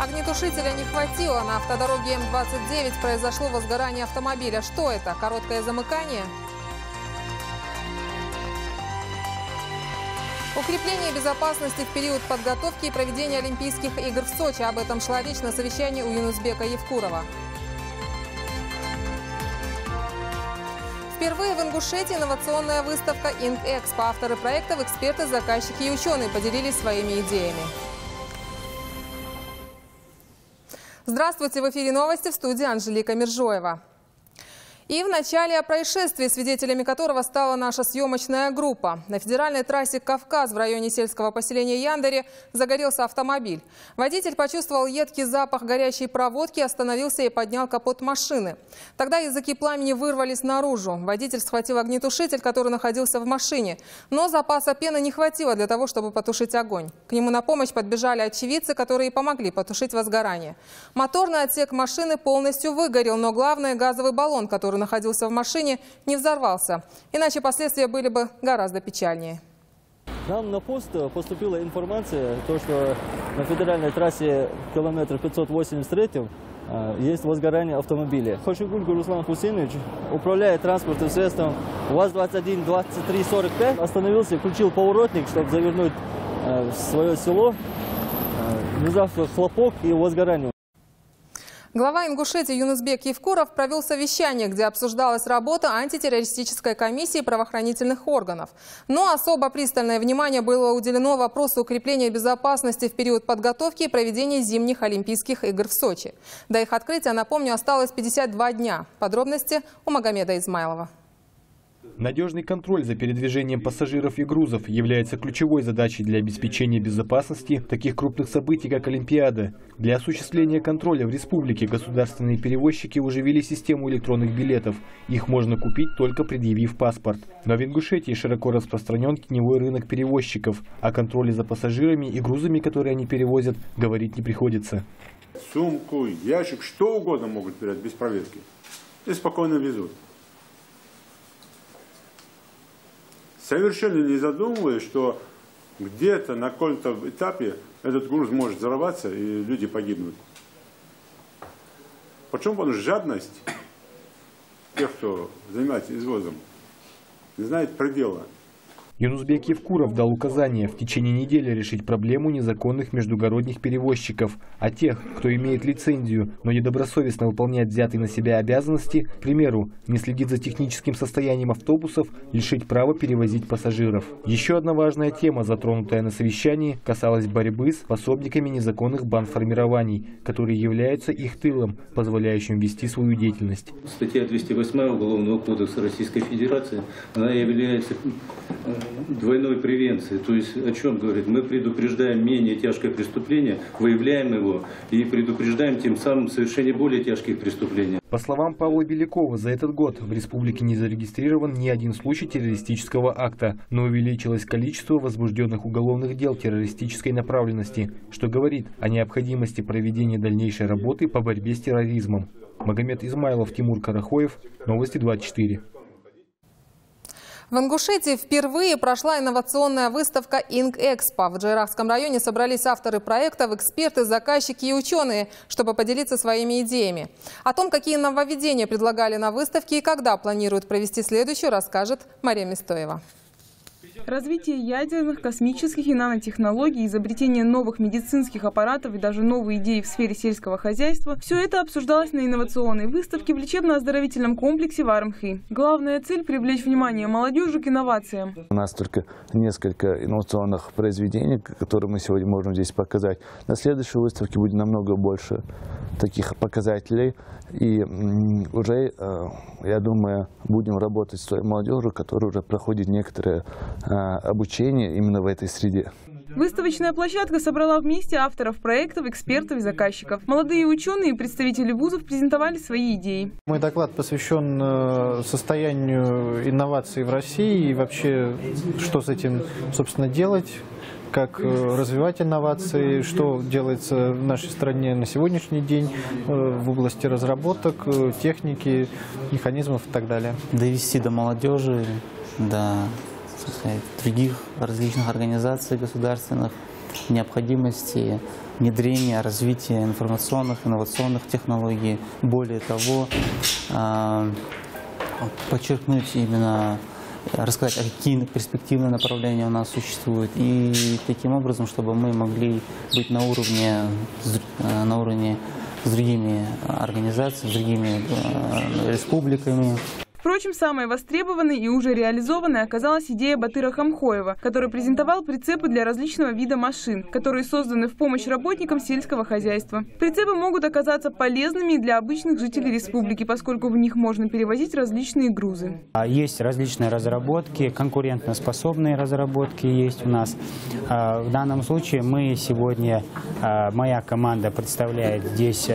Огнетушителя не хватило. На автодороге М-29 произошло возгорание автомобиля. Что это? Короткое замыкание? Укрепление безопасности в период подготовки и проведения Олимпийских игр в Сочи. Об этом шла речь на совещании у Юнусбека Евкурова. Впервые в Ингушетии инновационная выставка «Инк-Экспо». Авторы проектов, эксперты, заказчики и ученые поделились своими идеями. Здравствуйте! В эфире новости, в студии Анжелика Мержоева. И в начале о происшествии, свидетелями которого стала наша съемочная группа. На федеральной трассе «Кавказ» в районе сельского поселения Яндари загорелся автомобиль. Водитель почувствовал едкий запах горящей проводки, остановился и поднял капот машины. Тогда языки пламени вырвались наружу. Водитель схватил огнетушитель, который находился в машине. Но запаса пены не хватило для того, чтобы потушить огонь. К нему на помощь подбежали очевидцы, которые помогли потушить возгорание. Моторный отсек машины полностью выгорел, но главное, газовый баллон, который находился в машине, не взорвался. Иначе последствия были бы гораздо печальнее. Нам на пост поступила информация, что на федеральной трассе километр 583 есть возгорание автомобиля. Хошигулько Руслан Хусейнович, управляя транспортным средством УАЗ-21-23-45, остановился, включил поворотник, чтобы завернуть в свое село. Внезапно хлопок и возгорание. Глава Ингушетии Юнусбек Евкуров провел совещание, где обсуждалась работа антитеррористической комиссии правоохранительных органов. Но особо пристальное внимание было уделено вопросу укрепления безопасности в период подготовки и проведения зимних Олимпийских игр в Сочи. До их открытия, напомню, осталось 52 дня. Подробности у Магомеда Измайлова. Надежный контроль за передвижением пассажиров и грузов является ключевой задачей для обеспечения безопасности таких крупных событий, как Олимпиада. Для осуществления контроля в республике государственные перевозчики уже ввели систему электронных билетов. Их можно купить, только предъявив паспорт. Но в Ингушетии широко распространен теневой рынок перевозчиков. О контроле за пассажирами и грузами, которые они перевозят, говорить не приходится. Сумку, ящик, что угодно могут передать без проверки. И спокойно везут. Совершенно не задумываясь, что где-то на каком-то этапе этот груз может взорваться и люди погибнут. Почему жадность тех, кто занимается извозом, не знает предела. Юнусбек Евкуров дал указание в течение недели решить проблему незаконных междугородних перевозчиков, а тех, кто имеет лицензию, но недобросовестно выполняет взятые на себя обязанности, к примеру, не следит за техническим состоянием автобусов, лишить права перевозить пассажиров. Еще одна важная тема, затронутая на совещании, касалась борьбы с пособниками незаконных бандформирований, которые являются их тылом, позволяющим вести свою деятельность. Статья 208 Уголовного кодекса Российской Федерации, она является двойной превенции. То есть о чем говорит? Мы предупреждаем менее тяжкое преступление, выявляем его и предупреждаем тем самым совершение более тяжких преступлений. По словам Павла Белякова, за этот год в республике не зарегистрирован ни один случай террористического акта, но увеличилось количество возбужденных уголовных дел террористической направленности, что говорит о необходимости проведения дальнейшей работы по борьбе с терроризмом. Магомед Измайлов, Тимур Карахоев, Новости 24. В Ингушетии впервые прошла инновационная выставка «Инк-Экспо». В Джайрахском районе собрались авторы проектов, эксперты, заказчики и ученые, чтобы поделиться своими идеями. О том, какие нововведения предлагали на выставке и когда планируют провести следующую, расскажет Мария Мистоева. Развитие ядерных, космических и нанотехнологий, изобретение новых медицинских аппаратов и даже новые идеи в сфере сельского хозяйства – все это обсуждалось на инновационной выставке в лечебно-оздоровительном комплексе в Армхи. Главная цель – привлечь внимание молодежи к инновациям. У нас только несколько инновационных произведений, которые мы сегодня можем здесь показать. На следующей выставке будет намного больше таких показателей. И уже, я думаю, будем работать с той молодежью, которая уже проходит некоторое обучение именно в этой среде. Выставочная площадка собрала вместе авторов проектов, экспертов и заказчиков. Молодые ученые и представители вузов презентовали свои идеи. Мой доклад посвящен состоянию инноваций в России и вообще, что с этим, собственно, делать. Как развивать инновации, что делается в нашей стране на сегодняшний день в области разработок, техники, механизмов и так далее. Довести до молодежи, до так сказать, других различных организаций государственных необходимости внедрения, развития информационных, инновационных технологий. Более того, подчеркнуть именно, рассказать, какие перспективные направления у нас существуют, и таким образом, чтобы мы могли быть на уровне с другими организациями, с другими республиками. Впрочем, самой востребованной и уже реализованной оказалась идея Батыра Хамхоева, который презентовал прицепы для различного вида машин, которые созданы в помощь работникам сельского хозяйства. Прицепы могут оказаться полезными и для обычных жителей республики, поскольку в них можно перевозить различные грузы. Есть различные разработки, конкурентоспособные разработки есть у нас. В данном случае мы сегодня, моя команда представляет здесь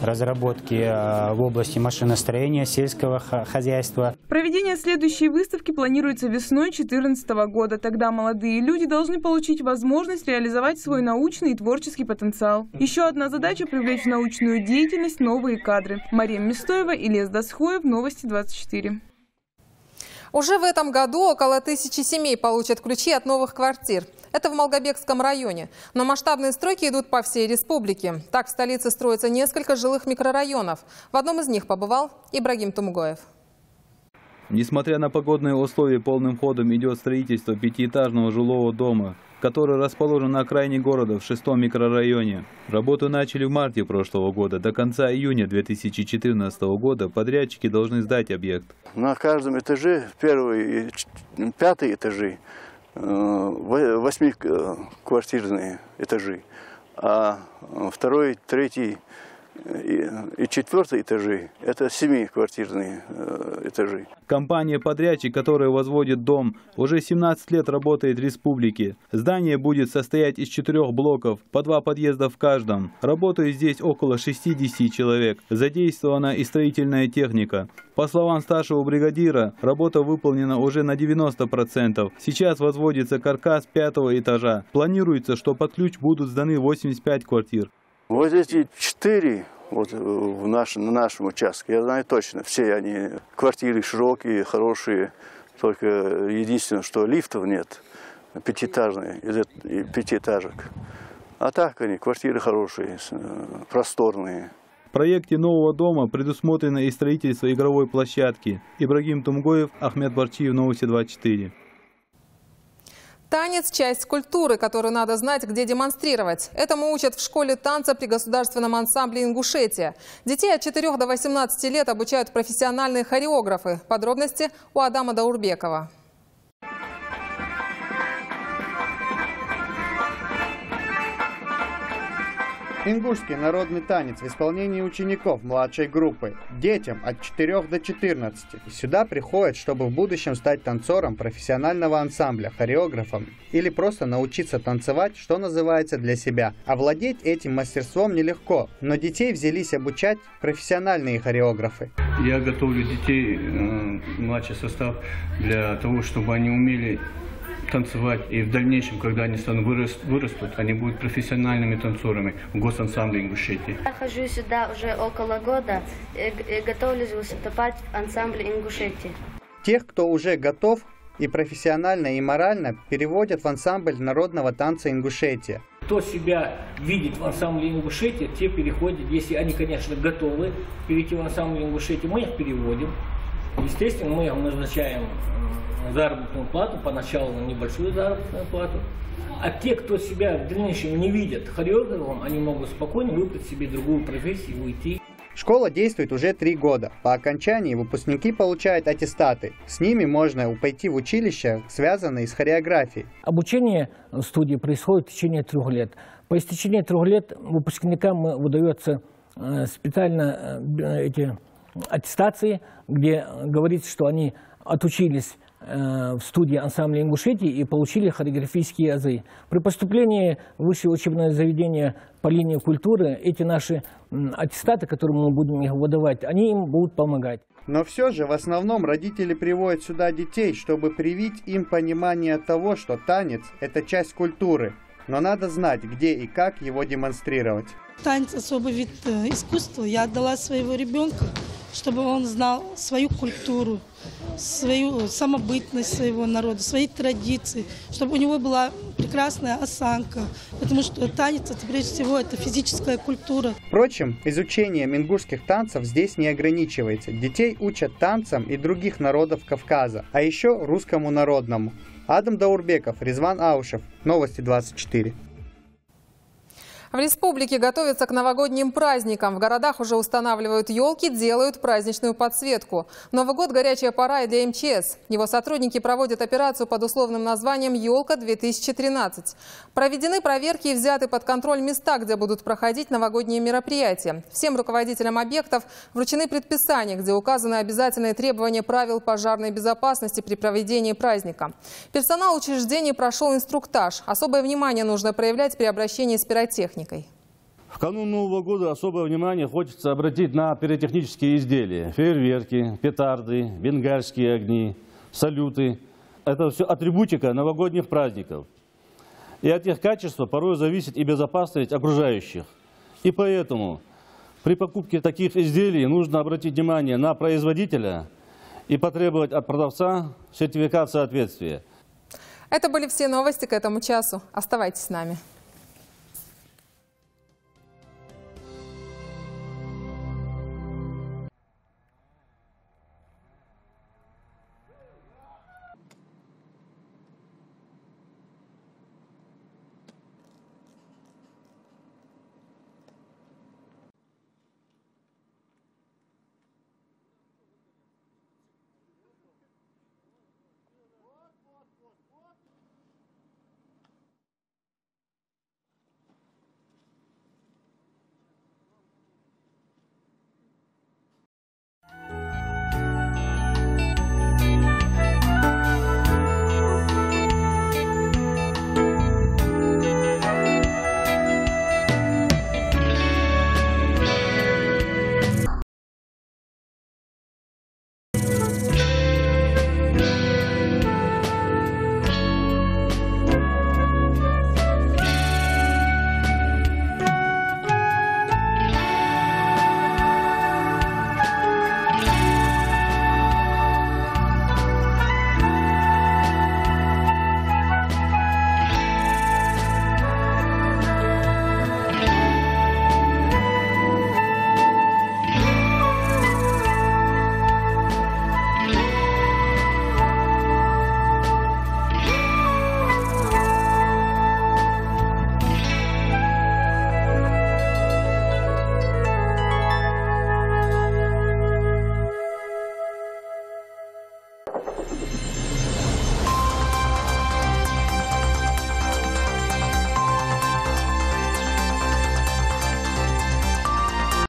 разработки в области машиностроения, сельского хозяйства. Проведение следующей выставки планируется весной 2014 года. Тогда молодые люди должны получить возможность реализовать свой научный и творческий потенциал. Еще одна задача – привлечь в научную деятельность новые кадры. Мария Мистоева, Ильяс Дасхоев, Новости 24. Уже в этом году около 1000 семей получат ключи от новых квартир. Это в Малгобекском районе. Но масштабные стройки идут по всей республике. Так в столице строится несколько жилых микрорайонов. В одном из них побывал Ибрагим Тумгоев. Несмотря на погодные условия, полным ходом идет строительство пятиэтажного жилого дома, который расположен на окраине города в 6-м микрорайоне. Работу начали в марте прошлого года. До конца июня 2014 года подрядчики должны сдать объект. На каждом этаже, первый и пятый этажи, 8-квартирные этажи, а второй, третий и четвертый этажи – это 7-квартирные этажи. Компания-подрядчик, которая возводит дом, уже 17 лет работает в республике. Здание будет состоять из 4 блоков, по 2 подъезда в каждом. Работает здесь около 60 человек. Задействована и строительная техника. По словам старшего бригадира, работа выполнена уже на 90%. Сейчас возводится каркас 5-го этажа. Планируется, что под ключ будут сданы 85 квартир. Вот эти 4 вот на нашем участке, я знаю точно, все они квартиры широкие, хорошие, только единственное, что лифтов нет, пятиэтажные, и пятиэтажек. А так они, квартиры хорошие, просторные. В проекте нового дома предусмотрено и строительство игровой площадки. Ибрагим Тумгоев, Ахмед Барчиев, Новости 24. Танец – часть культуры, которую надо знать, где демонстрировать. Этому учат в школе танца при государственном ансамбле «Ингушетия». Детей от 4 до 18 лет обучают профессиональные хореографы. Подробности у Адама Даурбекова. Ингушский народный танец в исполнении учеников младшей группы. Детям от 4 до 14. Сюда приходят, чтобы в будущем стать танцором профессионального ансамбля, хореографом или просто научиться танцевать, что называется, для себя. Овладеть этим мастерством нелегко, но детей взялись обучать профессиональные хореографы. Я готовлю детей, младший состав, для того, чтобы они умели танцевать, и в дальнейшем, когда они вырастут, они будут профессиональными танцорами в госансамбле Ингушетии. Я хожу сюда уже около года и готовлюсь выступать в ансамбле Ингушетии. Тех, кто уже готов и профессионально, и морально, переводят в ансамбль народного танца Ингушетия. Кто себя видит в ансамбле Ингушетии, те переходят, если они, конечно, готовы перейти в ансамбль Ингушетии, мы их переводим. Естественно, мы им назначаем заработную плату, поначалу небольшую заработную плату. А те, кто себя в дальнейшем не видят хореографом, они могут спокойно выбрать себе другую профессию и уйти. Школа действует уже 3 года. По окончании выпускники получают аттестаты. С ними можно пойти в училище, связанное с хореографией. Обучение в студии происходит в течение 3 лет. По истечении 3 лет выпускникам выдается специально эти аттестации, где говорится, что они отучились в студии ансамбля Ингушетии и получили хореографические азы. При поступлении в высшее учебное заведение по линии культуры эти наши аттестаты, которые мы будем их выдавать, они им будут помогать. Но все же в основном родители приводят сюда детей, чтобы привить им понимание того, что танец – это часть культуры. Но надо знать, где и как его демонстрировать. Танец – особый вид искусства. Я отдала своего ребенка чтобы он знал свою культуру, свою самобытность своего народа, свои традиции, чтобы у него была прекрасная осанка, потому что танец, это прежде всего, это физическая культура. Впрочем, изучение ингушских танцев здесь не ограничивается. Детей учат танцам и других народов Кавказа, а еще русскому народному. Адам Даурбеков, Резван Аушев. Новости 24. В республике готовятся к новогодним праздникам. В городах уже устанавливают елки, делают праздничную подсветку. Новый год – горячая пора и для МЧС. Его сотрудники проводят операцию под условным названием «Елка-2013». Проведены проверки и взяты под контроль места, где будут проходить новогодние мероприятия. Всем руководителям объектов вручены предписания, где указаны обязательные требования правил пожарной безопасности при проведении праздника. Персонал учреждений прошел инструктаж. Особое внимание нужно проявлять при обращении с пиротехникой. В канун Нового года особое внимание хочется обратить на пиротехнические изделия. Фейерверки, петарды, бенгальские огни, салюты. Это все атрибутика новогодних праздников. И от их качества порой зависит и безопасность окружающих. И поэтому при покупке таких изделий нужно обратить внимание на производителя и потребовать от продавца сертификат соответствия. Это были все новости к этому часу. Оставайтесь с нами.